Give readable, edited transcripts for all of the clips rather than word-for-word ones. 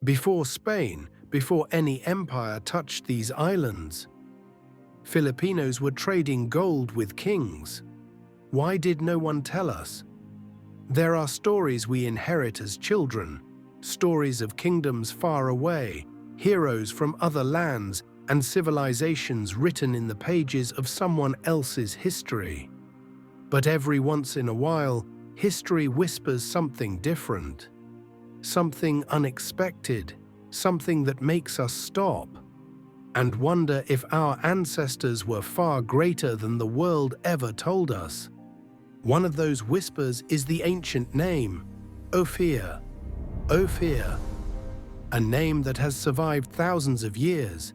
Before Spain, before any empire touched these islands, Filipinos were trading gold with kings. Why did no one tell us? There are stories we inherit as children, stories of kingdoms far away, heroes from other lands, and civilizations written in the pages of someone else's history. But every once in a while, history whispers something different, something unexpected, something that makes us stop and wonder if our ancestors were far greater than the world ever told us. One of those whispers is the ancient name, Ophir. Ophir, a name that has survived thousands of years,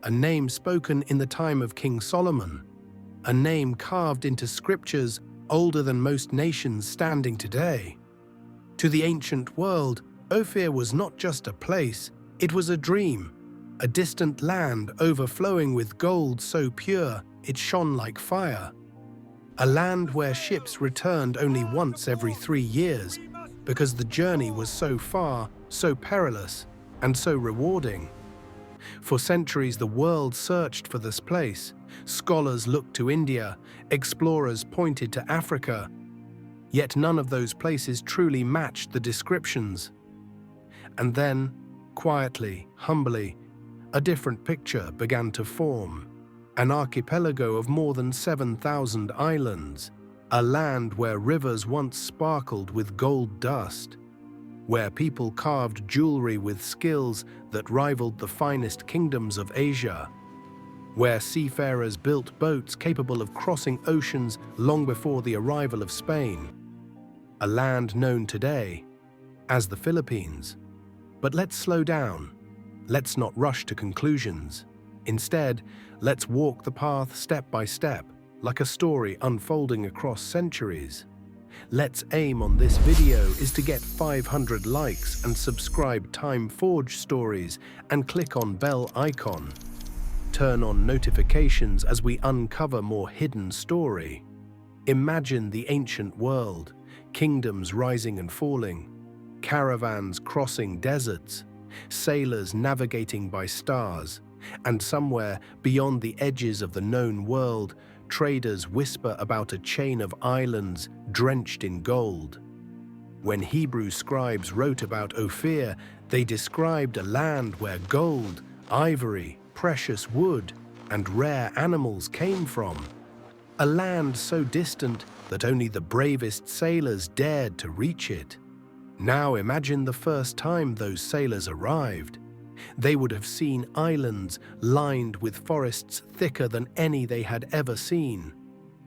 a name spoken in the time of King Solomon, a name carved into scriptures older than most nations standing today. To the ancient world, Ophir was not just a place, it was a dream, a distant land overflowing with gold so pure it shone like fire. A land where ships returned only once every 3 years because the journey was so far, so perilous, and so rewarding. For centuries, the world searched for this place. Scholars looked to India, explorers pointed to Africa, yet none of those places truly matched the descriptions. And then, quietly, humbly, a different picture began to form. An archipelago of more than 7,000 islands, a land where rivers once sparkled with gold dust, where people carved jewelry with skills that rivaled the finest kingdoms of Asia, where seafarers built boats capable of crossing oceans long before the arrival of Spain. A land known today as the Philippines. But let's slow down. Let's not rush to conclusions. Instead, let's walk the path step by step, like a story unfolding across centuries. Let's aim on this video is to get 500 likes and subscribe Time Forge Stories and click on bell icon. Turn on notifications as we uncover more hidden story. Imagine the ancient world, kingdoms rising and falling, caravans crossing deserts, sailors navigating by stars, and somewhere beyond the edges of the known world, traders whisper about a chain of islands drenched in gold. When Hebrew scribes wrote about Ophir, they described a land where gold, ivory, precious wood, and rare animals came from. A land so distant that only the bravest sailors dared to reach it. Now imagine the first time those sailors arrived. They would have seen islands lined with forests thicker than any they had ever seen,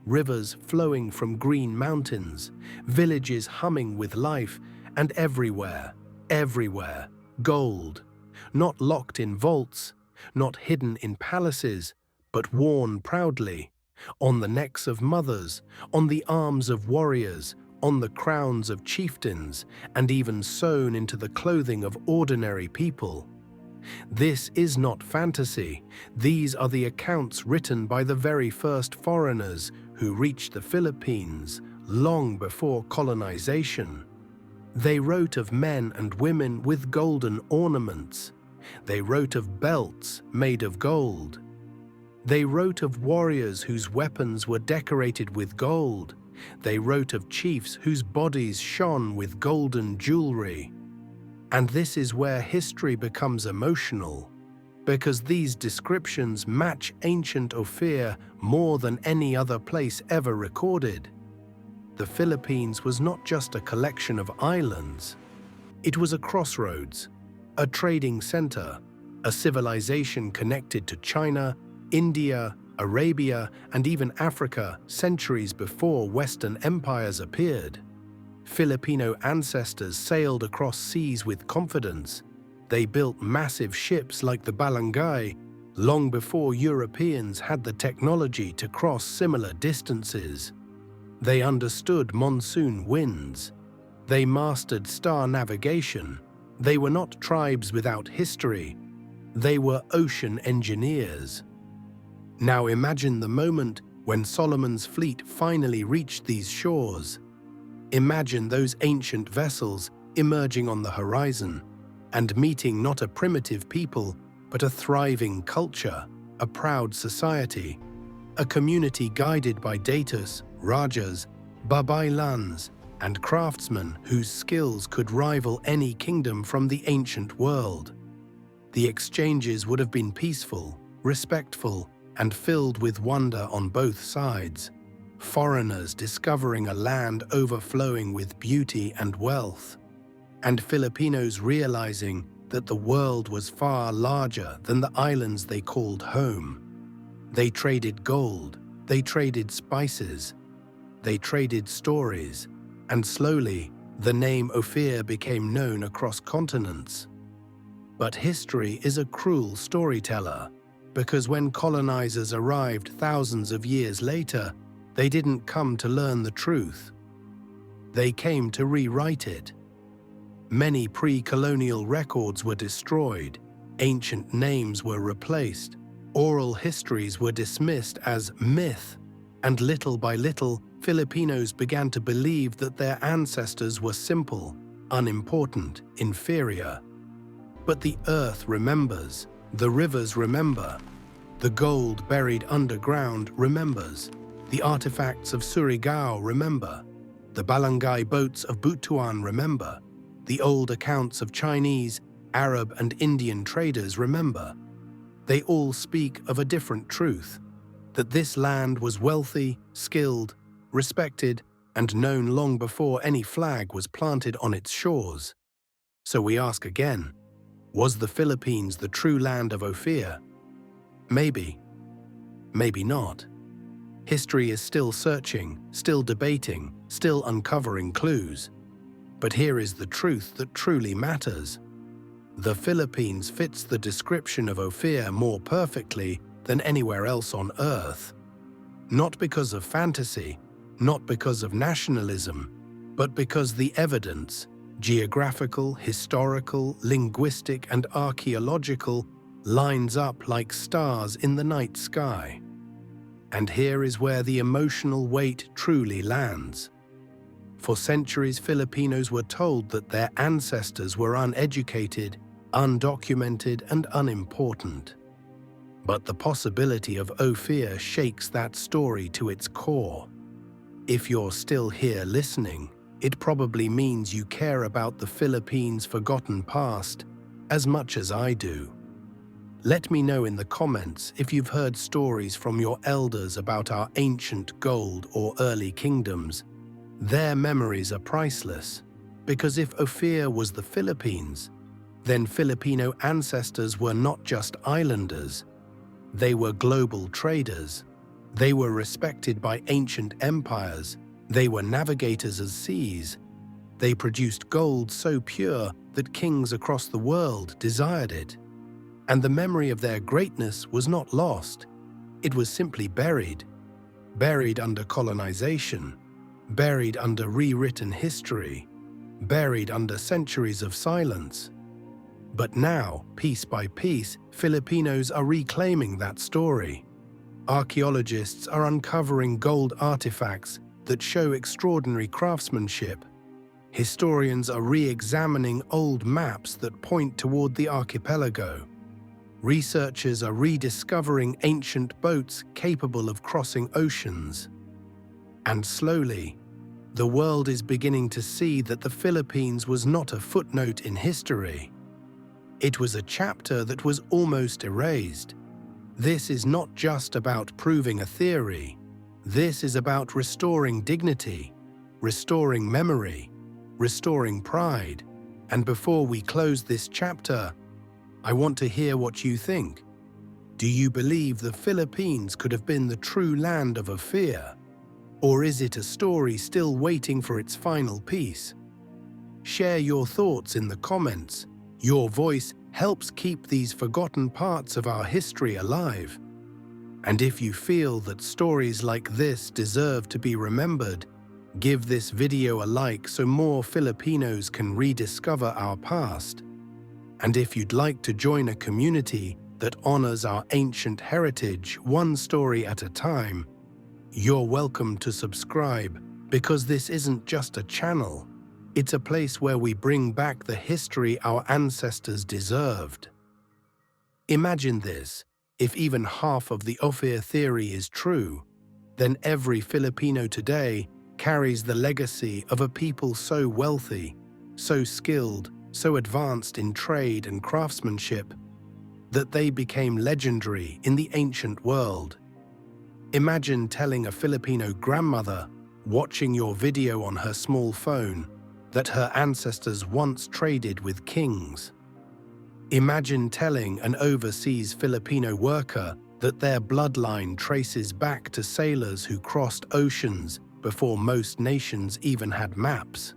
rivers flowing from green mountains, villages humming with life, and everywhere, gold, not locked in vaults, not hidden in palaces, but worn proudly, on the necks of mothers, on the arms of warriors, on the crowns of chieftains, and even sewn into the clothing of ordinary people. This is not fantasy. These are the accounts written by the very first foreigners who reached the Philippines long before colonization. They wrote of men and women with golden ornaments. They wrote of belts made of gold. They wrote of warriors whose weapons were decorated with gold. They wrote of chiefs whose bodies shone with golden jewelry. And this is where history becomes emotional, because these descriptions match ancient Ophir more than any other place ever recorded. The Philippines was not just a collection of islands. It was a crossroads, a trading center, a civilization connected to China, India, Arabia, and even Africa centuries before Western empires appeared. Filipino ancestors sailed across seas with confidence. They built massive ships like the Balangay long before Europeans had the technology to cross similar distances. They understood monsoon winds. They mastered star navigation. They were not tribes without history. They were ocean engineers. Now imagine the moment when Solomon's fleet finally reached these shores. Imagine those ancient vessels emerging on the horizon, and meeting not a primitive people, but a thriving culture, a proud society, a community guided by datus, rajas, babaylans, and craftsmen whose skills could rival any kingdom from the ancient world. The exchanges would have been peaceful, respectful, and filled with wonder on both sides. Foreigners discovering a land overflowing with beauty and wealth, and Filipinos realizing that the world was far larger than the islands they called home. They traded gold, they traded spices, they traded stories, and slowly the name Ophir became known across continents. But history is a cruel storyteller, because when colonizers arrived thousands of years later, they didn't come to learn the truth. They came to rewrite it. Many pre-colonial records were destroyed, ancient names were replaced, oral histories were dismissed as myth, and little by little, Filipinos began to believe that their ancestors were simple, unimportant, inferior. But the earth remembers, the rivers remember, the gold buried underground remembers, the artifacts of Surigao remember, the Balangay boats of Butuan remember, the old accounts of Chinese, Arab, and Indian traders remember. They all speak of a different truth, that this land was wealthy, skilled, respected, and known long before any flag was planted on its shores. So we ask again, was the Philippines the true land of Ophir? Maybe. Maybe not. History is still searching, still debating, still uncovering clues. But here is the truth that truly matters. The Philippines fits the description of Ophir more perfectly than anywhere else on Earth. Not because of fantasy, not because of nationalism, but because the evidence, geographical, historical, linguistic, and archaeological, lines up like stars in the night sky. And here is where the emotional weight truly lands. For centuries, Filipinos were told that their ancestors were uneducated, undocumented, and unimportant. But the possibility of Ophir shakes that story to its core. If you're still here listening, it probably means you care about the Philippines' forgotten past as much as I do. Let me know in the comments if you've heard stories from your elders about our ancient gold or early kingdoms. Their memories are priceless, because if Ophir was the Philippines, then Filipino ancestors were not just islanders. They were global traders. They were respected by ancient empires. They were navigators of seas. They produced gold so pure that kings across the world desired it. And the memory of their greatness was not lost. It was simply buried. Buried under colonization. Buried under rewritten history. Buried under centuries of silence. But now, piece by piece, Filipinos are reclaiming that story. Archaeologists are uncovering gold artifacts that show extraordinary craftsmanship. Historians are re-examining old maps that point toward the archipelago. Researchers are rediscovering ancient boats capable of crossing oceans. And slowly, the world is beginning to see that the Philippines was not a footnote in history. It was a chapter that was almost erased. This is not just about proving a theory. This is about restoring dignity, restoring memory, restoring pride. And before we close this chapter, I want to hear what you think. Do you believe the Philippines could have been the true land of Ophir? Or is it a story still waiting for its final piece? Share your thoughts in the comments. Your voice helps keep these forgotten parts of our history alive. And if you feel that stories like this deserve to be remembered, give this video a like so more Filipinos can rediscover our past. And if you'd like to join a community that honors our ancient heritage one story at a time, you're welcome to subscribe, because this isn't just a channel, It's a place where we bring back the history our ancestors deserved. Imagine this: if even half of the Ophir theory is true, then every Filipino today carries the legacy of a people so wealthy, so skilled, so advanced in trade and craftsmanship, that they became legendary in the ancient world. Imagine telling a Filipino grandmother, watching your video on her small phone, that her ancestors once traded with kings. Imagine telling an overseas Filipino worker that their bloodline traces back to sailors who crossed oceans before most nations even had maps.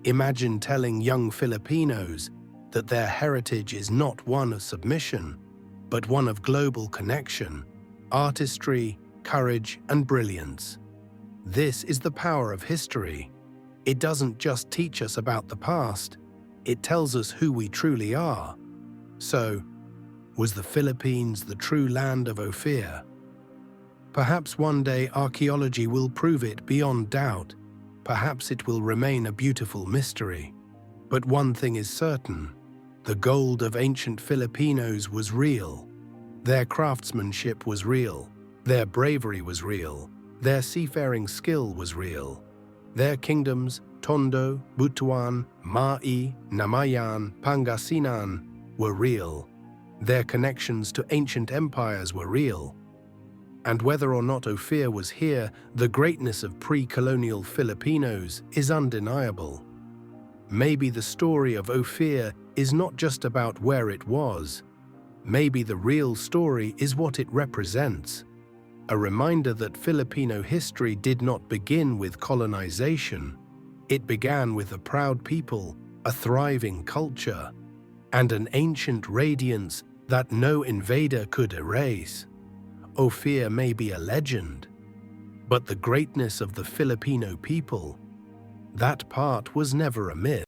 Imagine telling young Filipinos that their heritage is not one of submission, but one of global connection, artistry, courage, and brilliance. This is the power of history. It doesn't just teach us about the past, it tells us who we truly are. So, was the Philippines the true land of Ophir? Perhaps one day archaeology will prove it beyond doubt. Perhaps it will remain a beautiful mystery. But one thing is certain: the gold of ancient Filipinos was real. Their craftsmanship was real. Their bravery was real. Their seafaring skill was real. Their kingdoms, Tondo, Butuan, Mai, Namayan, Pangasinan, were real. Their connections to ancient empires were real. And whether or not Ophir was here, the greatness of pre-colonial Filipinos is undeniable. Maybe the story of Ophir is not just about where it was. Maybe the real story is what it represents. A reminder that Filipino history did not begin with colonization. It began with a proud people, a thriving culture, and an ancient radiance that no invader could erase. Ophir may be a legend, but the greatness of the Filipino people, that part was never a myth.